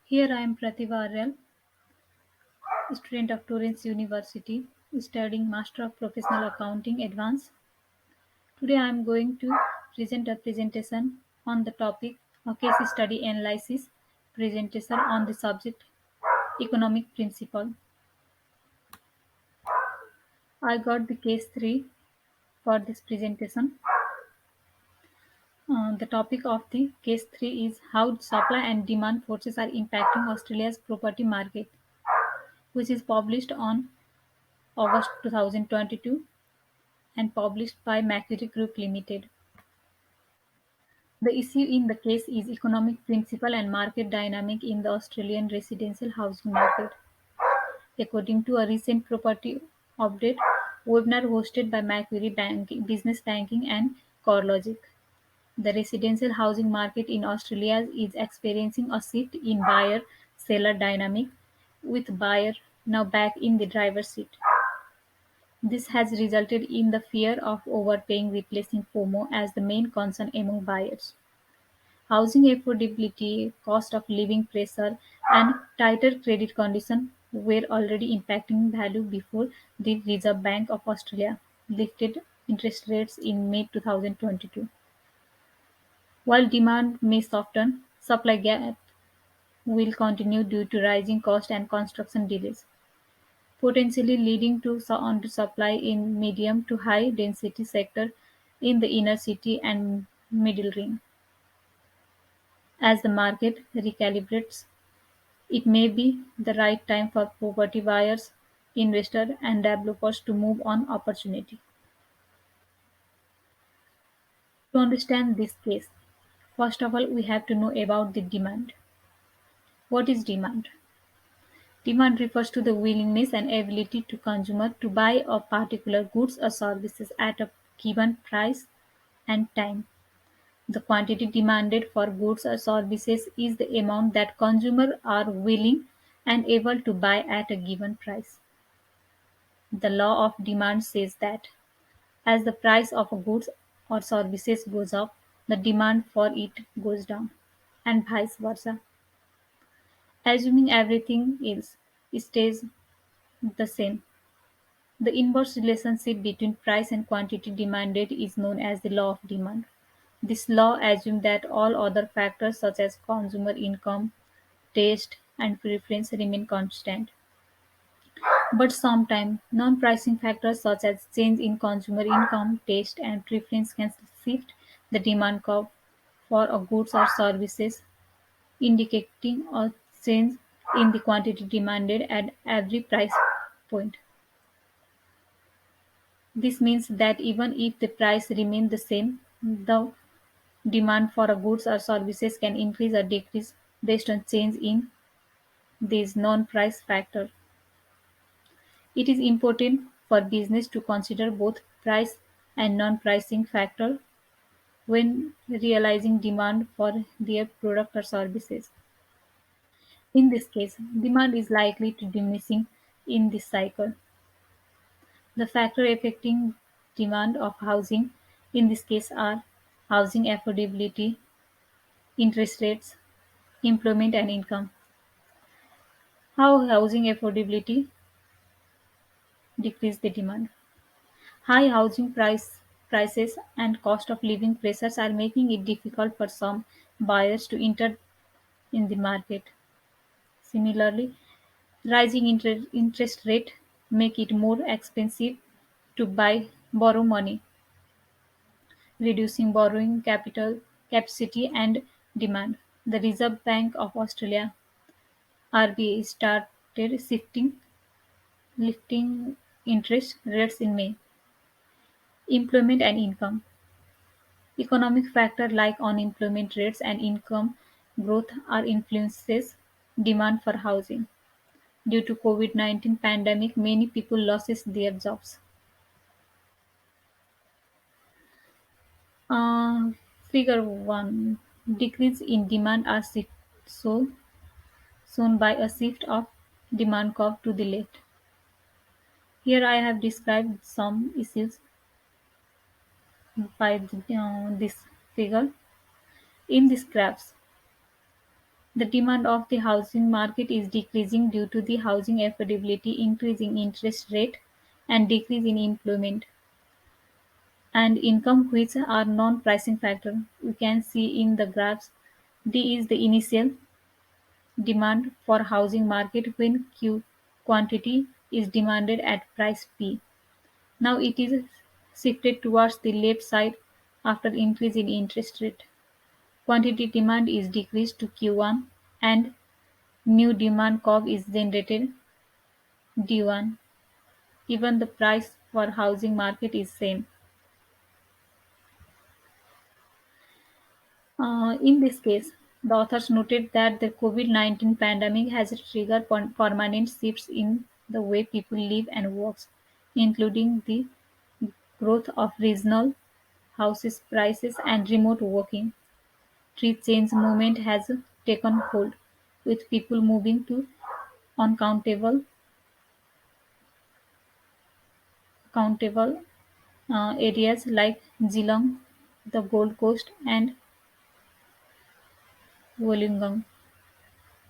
Here I am Pratibha Aryal, student of Torrance University, studying Master of Professional Accounting Advanced. Today I am going to present a presentation on the topic of case study analysis presentation on the subject economic principle. I got the case 3 for this presentation. The topic of the case 3 is how supply and demand forces are impacting Australia's property market, which is published on August 2022 and published by Macquarie Group Limited. The issue in the case is economic principle and market dynamic in the Australian residential housing market. According to a recent property update webinar hosted by Macquarie Business Banking and CoreLogic, the residential housing market in Australia is experiencing a shift in buyer-seller dynamic, with buyer now back in the driver's seat. This has resulted in the fear of overpaying replacing FOMO as the main concern among buyers. Housing affordability, cost of living pressure, and tighter credit conditions were already impacting value before the Reserve Bank of Australia lifted interest rates in May 2022. While demand may soften, supply gap will continue due to rising costs and construction delays, potentially leading to undersupply in medium to high density sector in the inner city and middle ring. As the market recalibrates, it may be the right time for property buyers, investors, and developers to move on opportunity. To understand this case, first of all, we have to know about the demand. What is demand? Demand refers to the willingness and ability to consumer to buy a particular goods or services at a given price and time. The quantity demanded for goods or services is the amount that consumers are willing and able to buy at a given price. The law of demand says that as the price of a goods or services goes up, the demand for it goes down, and vice versa. Assuming everything else stays the same, the inverse relationship between price and quantity demanded is known as the law of demand. This law assumes that all other factors such as consumer income, taste, and preference remain constant. But sometimes non-pricing factors such as change in consumer income, taste, and preference can shift the demand curve for a goods or services, indicating a change in the quantity demanded at every price point. This means that even if the price remains the same, the demand for a goods or services can increase or decrease based on change in these non-price factors. It is important for business to consider both price and non-pricing factors when realizing demand for their product or services. In this case, demand is likely to diminishing in this cycle. The factors affecting demand of housing in this case are housing affordability, interest rates, employment and income. How housing affordability decrease the demand. High housing prices and cost of living pressures are making it difficult for some buyers to enter in the market. Similarly, rising interest rate make it more expensive to borrow money, reducing borrowing capital capacity and demand. The Reserve Bank of Australia (RBA) started lifting interest rates in May. Employment and income. Economic factors like unemployment rates and income growth are influences demand for housing. Due to COVID-19 pandemic, many people lost their jobs. Uh, Figure 1. Decrease in demand are so shown by a shift of demand curve to the left. Here I have described some issues by this figure. In these graphs, The demand of the housing market is decreasing due to the housing affordability, increasing interest rate, and decrease in employment and income, which are non-pricing factor. You can see in the graphs. D is the initial demand for housing market when Q quantity is demanded at price P. Now it is shifted towards the left side after increase in interest rate. Quantity demand is decreased to Q1 and new demand curve is generated D1. Even the price for housing market is same. In this case, the authors noted that the COVID-19 pandemic has triggered permanent shifts in the way people live and work, including the growth of regional houses prices and remote working. Tree change movement has taken hold, with people moving to uncountable countable areas like Geelong, the Gold Coast, and Wollongong.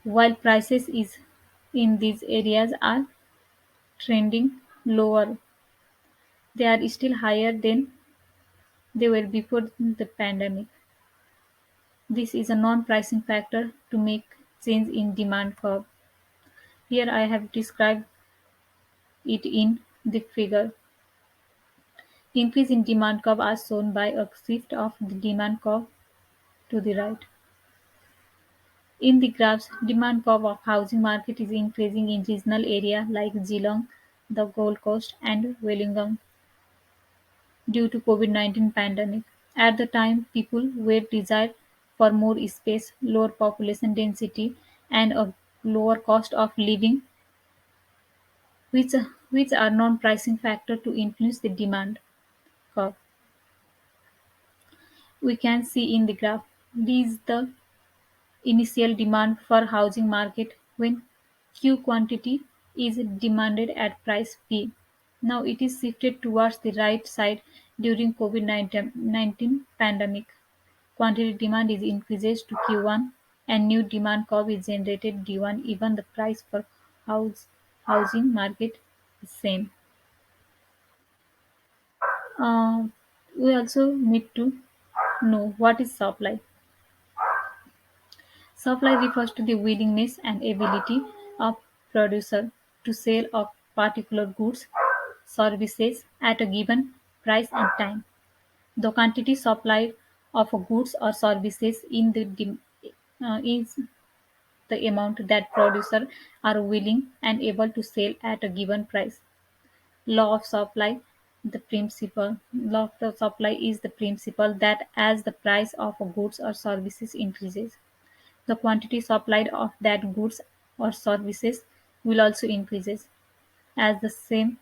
While prices is in these areas are trending lower, they are still higher than they were before the pandemic. This is a non-pricing factor to make change in demand curve. Here I have described it in the figure. Increase in demand curve are shown by a shift of the demand curve to the right. In the graphs, demand curve of housing market is increasing in regional area like Geelong, the Gold Coast, and Wollongong due to COVID-19 pandemic. At the time, people were desired for more space, lower population density, and a lower cost of living, which which are non-pricing factor to influence the demand curve. We can see in the graph. This is the initial demand for housing market when Q quantity is demanded at price P. Now it is shifted towards the right side during COVID-19 pandemic. Quantity demand is increases to Q1 and new demand curve is generated D1. Even the price for house housing market is same. Uh, we also need to know what is supply. Supply refers to the willingness and ability of producer to sell a particular goods, services at a given price and time. The quantity supplied of a goods or services in the is the amount that producer are willing and able to sell at a given price. Law of supply the principle Law of the supply is the principle that as the price of a goods or services increases, the quantity supplied of that goods or services will also increases. As the same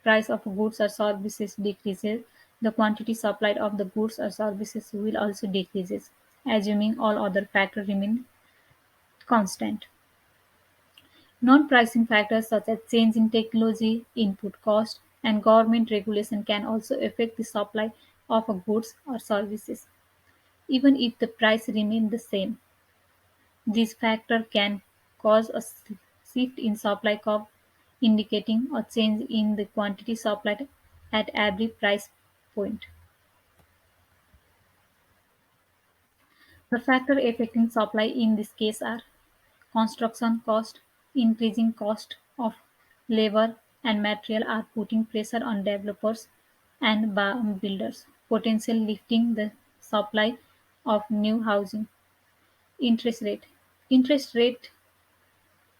price of goods or services decreases, the quantity supplied of the goods or services will also decreases, assuming all other factors remain constant. Non-pricing factors such as change in technology, input cost, and government regulation can also affect the supply of goods or services. Even if the price remains the same, this factor can cause a shift in supply curve, indicating a change in the quantity supplied at every price point. The factors affecting supply in this case are construction cost, increasing cost of labor and material are putting pressure on developers and builders, potentially lifting the supply of new housing. Interest rate. Interest rate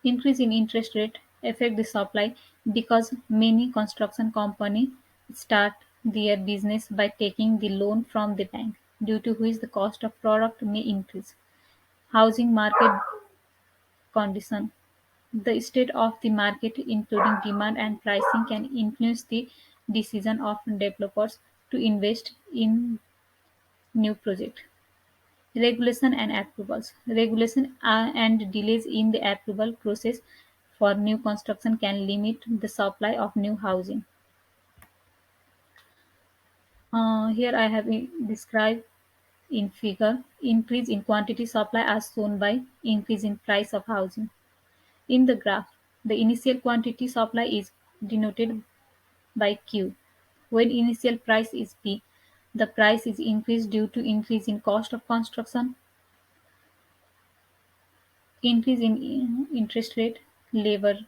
Increase in interest rate affect the supply because many construction companies start their business by taking the loan from the bank, due to which the cost of product may increase. Housing market condition. The state of the market, including demand and pricing, can influence the decision of developers to invest in new projects. Regulation and approvals. Regulation and delays in the approval process for new construction can limit the supply of new housing. Here I have described in figure, increase in quantity supply as shown by increase in price of housing. In the graph, the initial quantity supply is denoted by Q. When initial price is P, the price is increased due to increase in cost of construction, increase in interest rate, labor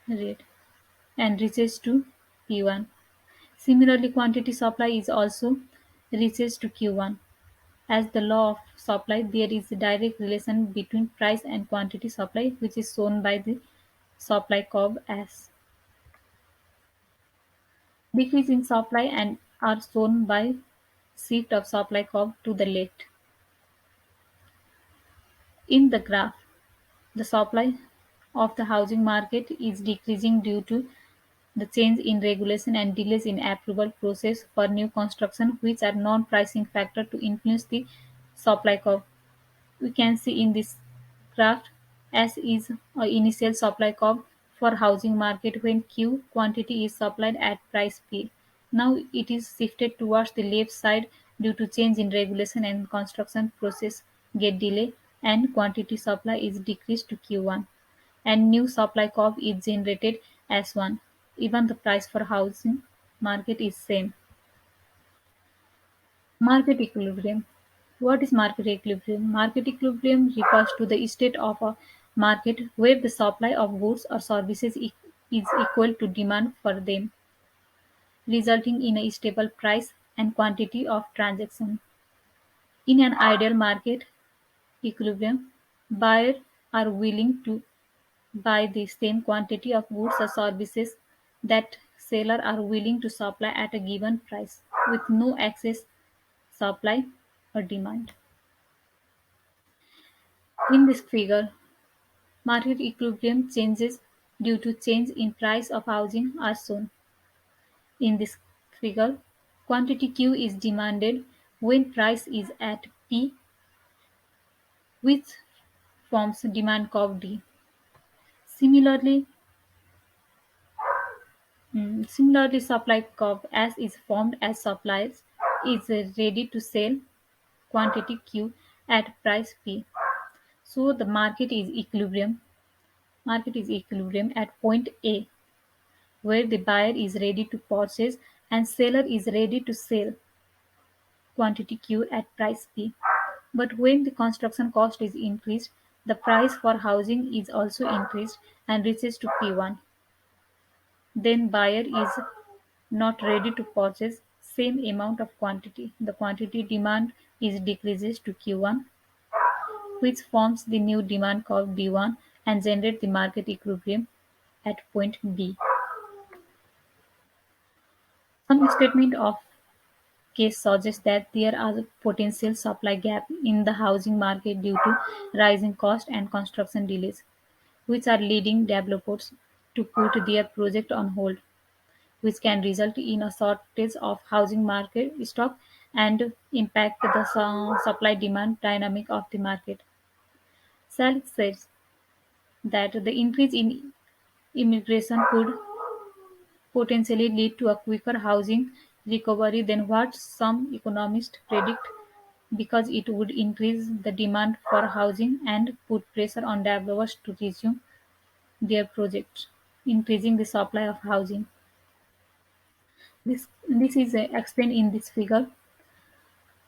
rate, and reaches to P1. Similarly, quantity supply is also reaches to Q1. As the law of supply, there is a direct relation between price and quantity supply, which is shown by the supply curve as decrease in supply and are shown by shift of supply curve to the left. In the graph, the supply of the housing market is decreasing due to the change in regulation and delays in approval process for new construction, which are non-pricing factor to influence the supply curve. We can see in this graph S is a initial supply curve for housing market when Q quantity is supplied at price P. Now it is shifted towards the left side due to change in regulation and construction process get delay and quantity supply is decreased to Q1 and new supply curve is generated as one. Even the price for housing market is same. Market equilibrium. What is market equilibrium? Market equilibrium refers to the state of a market where the supply of goods or services is equal to demand for them, resulting in a stable price and quantity of transaction. In an ideal market equilibrium, buyers are willing to buy the same quantity of goods or services that sellers are willing to supply at a given price, with no excess supply or demand. In this figure, market equilibrium changes due to change in price of housing are shown. In this figure, quantity Q is demanded when price is at P, which forms demand curve D. Similarly, similarly, supply curve S is formed as supplies is ready to sell quantity Q at price P. So the market is equilibrium at point A, where the buyer is ready to purchase and seller is ready to sell quantity Q at price P. But when the construction cost is increased, the price for housing is also increased and reaches to P1. Then buyer is not ready to purchase same amount of quantity. The quantity demand is decreases to Q1, which forms the new demand curve B1 and generate the market equilibrium at point B. Some statement of case suggests that there are potential supply gap in the housing market due to rising cost and construction delays, which are leading developers to put their project on hold, which can result in a shortage of housing market stock and impact the supply-demand dynamic of the market. Salik says that the increase in immigration could potentially lead to a quicker housing recovery than what some economists predict because it would increase the demand for housing and put pressure on developers to resume their projects, increasing the supply of housing. This is explained in this figure.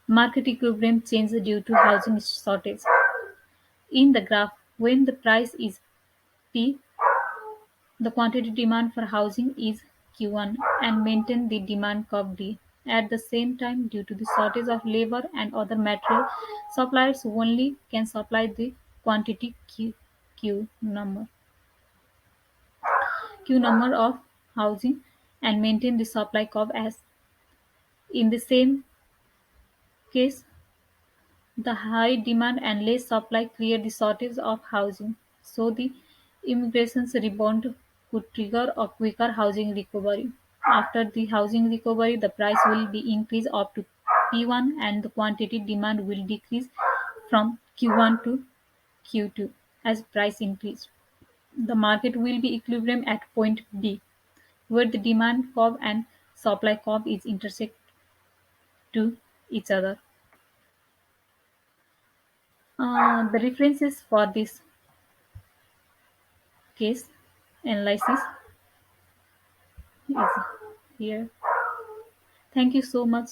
Market equilibrium change due to housing shortage. In the graph, when the price is P, the quantity demand for housing is Q1 and maintain the demand curve D. At the same time, due to the shortage of labor and other material, suppliers only can supply the quantity Q number Q number of housing and maintain the supply curve as. In the same case, the high demand and less supply create the shortage of housing, so the immigration's rebound could trigger a quicker housing recovery. After the housing recovery, the price will be increased up to P1 and the quantity demand will decrease from Q1 to Q2 as price increase. The market will be equilibrium at point B, where the demand curve and supply curve is intersect to each other. The references for this case analysis is here. Thank you so much.